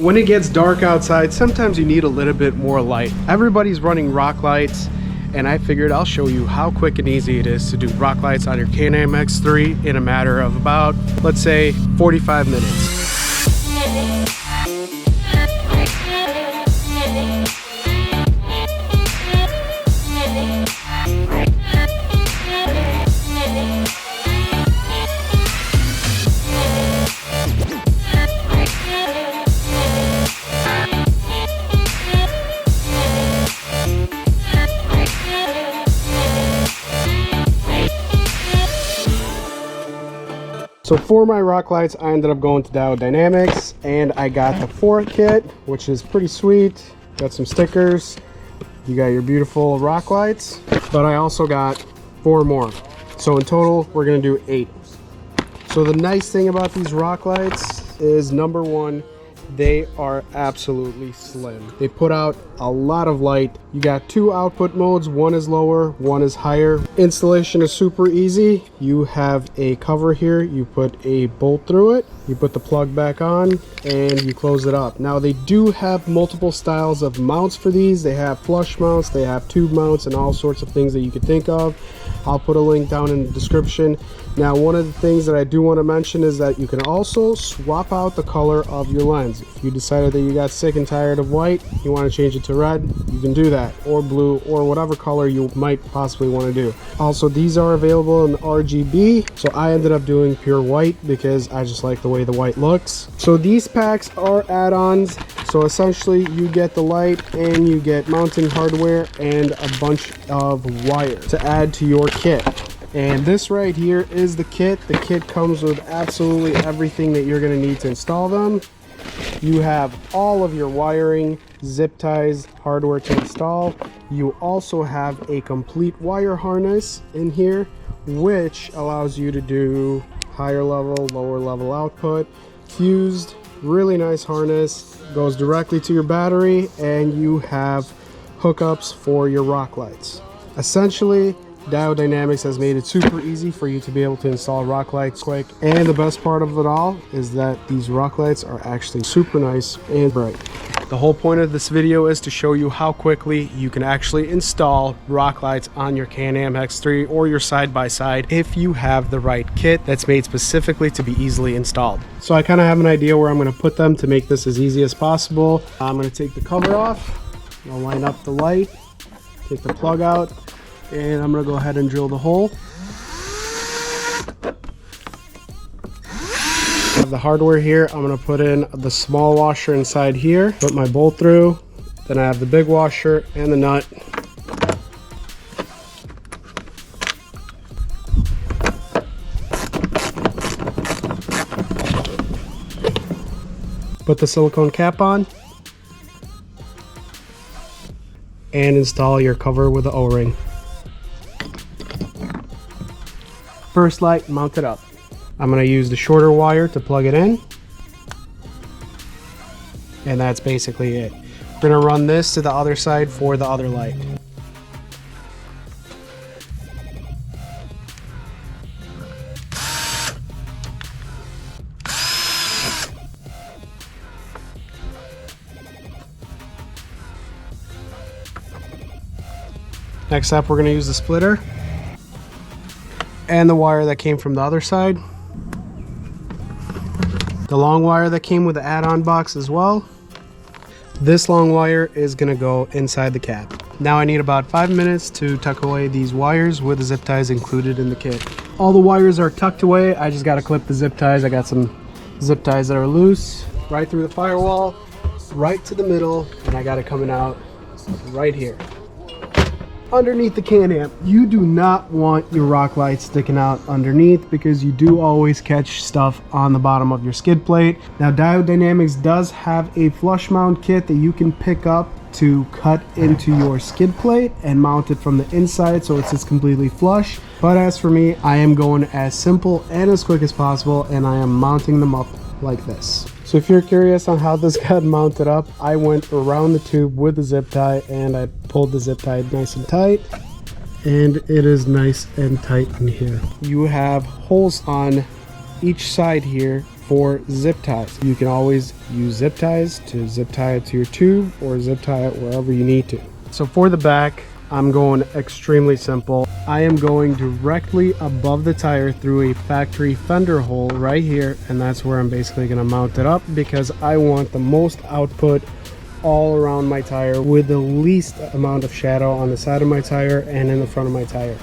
When it gets dark outside, sometimes you need a little bit more light. Everybody's running rock lights, and I figured I'll show you how quick and easy it is to do rock lights on your Can-Am X3 in a matter of about, let's say, 45 minutes. So for my rock lights, I ended up going to Diode Dynamics, and I got the 4 kit, which is pretty sweet. Got some stickers. You got your beautiful rock lights, but I also got 4 more. So in total, we're gonna do 8. So the nice thing about these rock lights is, number one, they are absolutely slim. They put out a lot of light. You got 2 output modes, one is lower, one is higher. Installation is super easy. You have a cover here, you put a bolt through it, you put the plug back on, and you close it up. Now they do have multiple styles of mounts for these. They have flush mounts, they have tube mounts, and all sorts of things that you could think of. I'll put a link down in the description. Now, one of the things that I do want to mention is that you can also swap out the color of your lens. If you decided that you got sick and tired of white, you want to change it to red, you can do that, or blue, or whatever color you might possibly want to do. Also, these are available in RGB, so I ended up doing pure white because I just like the way the white looks. So these packs are add-ons. So essentially you get the light and you get mounting hardware and a bunch of wire to add to your kit. And this right here is the kit. The kit comes with absolutely everything that you're going to need to install them. You have all of your wiring, zip ties, hardware to install. You also have a complete wire harness in here, which allows you to do higher level, lower level output, fused, really nice harness, goes directly to your battery, and you have hookups for your rock lights. Essentially, Diode Dynamics has made it super easy for you to be able to install rock lights quick. And the best part of it all is that these rock lights are actually super nice and bright. The whole point of this video is to show you how quickly you can actually install rock lights on your Can-Am X3 or your side-by-side if you have the right kit that's made specifically to be easily installed. So I kind of have an idea where I'm going to put them to make this as easy as possible. I'm going to take the cover off, I'll line up the light, take the plug out, and I'm going to go ahead and drill the hole. I have the hardware here. I'm going to put in the small washer inside here, put my bolt through, then I have the big washer and the nut. Put the silicone cap on and install your cover with the O-ring. First light mounted up. I'm going to use the shorter wire to plug it in, and that's basically it. We're going to run this to the other side for the other light. Next up, we're going to use the splitter and the wire that came from the other side. The long wire that came with the add-on box as well. This long wire is going to go inside the cap. Now I need about 5 minutes to tuck away these wires with the zip ties included in the kit. All the wires are tucked away. I just got to clip the zip ties. I got some zip ties that are loose right through the firewall, right to the middle, and I got it coming out right here. Underneath the Can-Am. You do not want your rock lights sticking out underneath because you do always catch stuff on the bottom of your skid plate. Now Diode Dynamics does have a flush mount kit that you can pick up to cut into your skid plate and mount it from the inside so it sits completely flush. But as for me, I am going as simple and as quick as possible, and I am mounting them up like this. So if you're curious on how this got mounted up, I went around the tube with the zip tie and I pulled the zip tie nice and tight, and it is nice and tight in here. You have holes on each side here for zip ties. You can always use zip ties to zip tie it to your tube or zip tie it wherever you need to. So for the back, I'm going extremely simple. I am going directly above the tire through a factory fender hole right here, and that's where I'm basically going to mount it up because I want the most output all around my tire with the least amount of shadow on the side of my tire and in the front of my tire.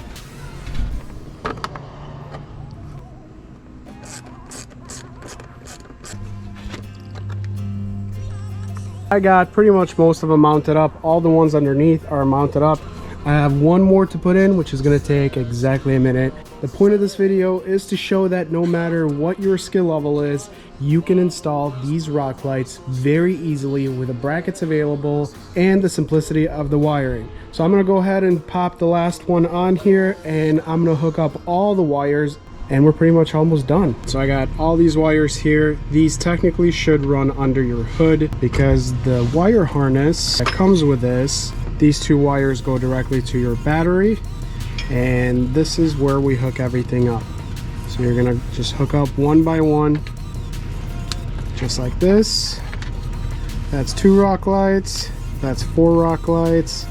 I got pretty much most of them mounted up. All the ones underneath are mounted up. I have one more to put in, which is going to take exactly a minute. The point of this video is to show that no matter what your skill level is, you can install these rock lights very easily with the brackets available and the simplicity of the wiring. So I'm going to go ahead and pop the last one on here, and I'm going to hook up all the wires, and we're pretty much almost done. So I got all these wires here. These technically should run under your hood because the wire harness that comes with this, these two wires go directly to your battery, and this is where we hook everything up. So you're gonna just hook up one by one, just like this. That's 2 rock lights, that's 4 rock lights,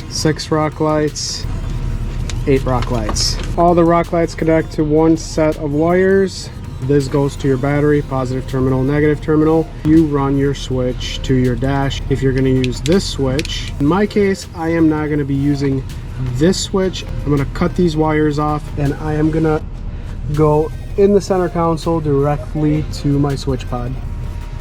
6 rock lights, 8 rock lights. All the rock lights connect to one set of wires. This goes to your battery, positive terminal, negative terminal. You run your switch to your dash if you're going to use this switch. In my case, I am not going to be using this switch. I'm going to cut these wires off, and I am going to go in the center console directly to my switch pod.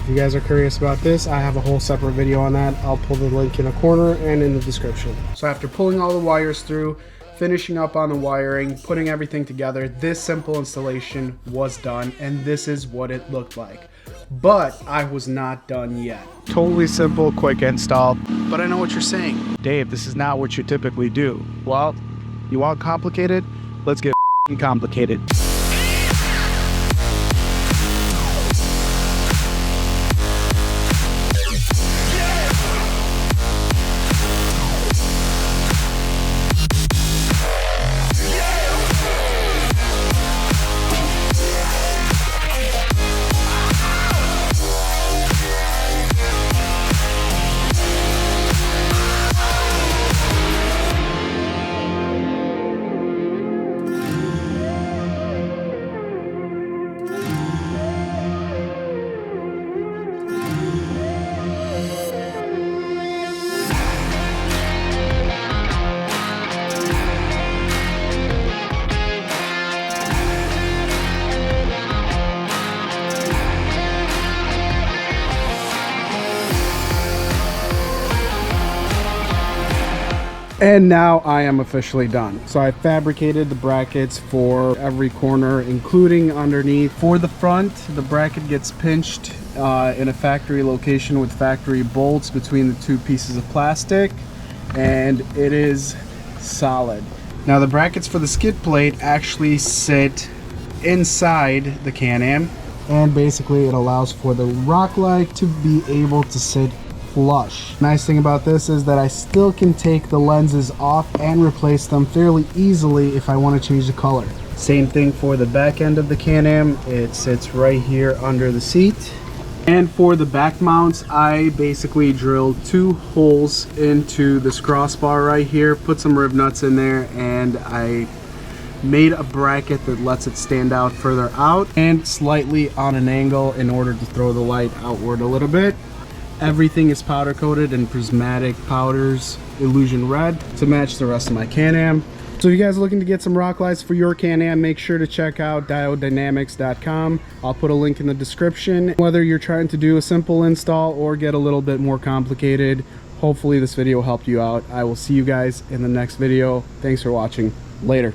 If you guys are curious about this, I have a whole separate video on that. I'll pull the link in the corner and in the description. So after pulling all the wires through, finishing up on the wiring, putting everything together, this simple installation was done, and this is what it looked like. But I was not done yet. Totally simple, quick install. But I know what you're saying. Dave, this is not what you typically do. Well, you want complicated? Let's get complicated. And now I am officially done. So I fabricated the brackets for every corner, including underneath. For the front, the bracket gets pinched in a factory location with factory bolts between the two pieces of plastic, and it is solid. Now the brackets for the skid plate actually sit inside the Can-Am, and basically it allows for the rock light to be able to sit flush. Nice thing about this is that I still can take the lenses off and replace them fairly easily if I want to change the color. Same thing for the back end of the Can-Am. It sits right here under the seat. And for the back mounts, I basically drilled 2 holes into this crossbar right here, put some rib nuts in there, and I made a bracket that lets it stand out further out and slightly on an angle in order to throw the light outward a little bit. Everything is powder coated in prismatic powders, illusion red, to match the rest of my Can-Am. So if you guys are looking to get some rock lights for your Can-Am, make sure to check out diodedynamics.com. I'll put a link in the description. Whether you're trying to do a simple install or get a little bit more complicated, hopefully this video helped you out. I will see you guys in the next video. Thanks for watching. Later.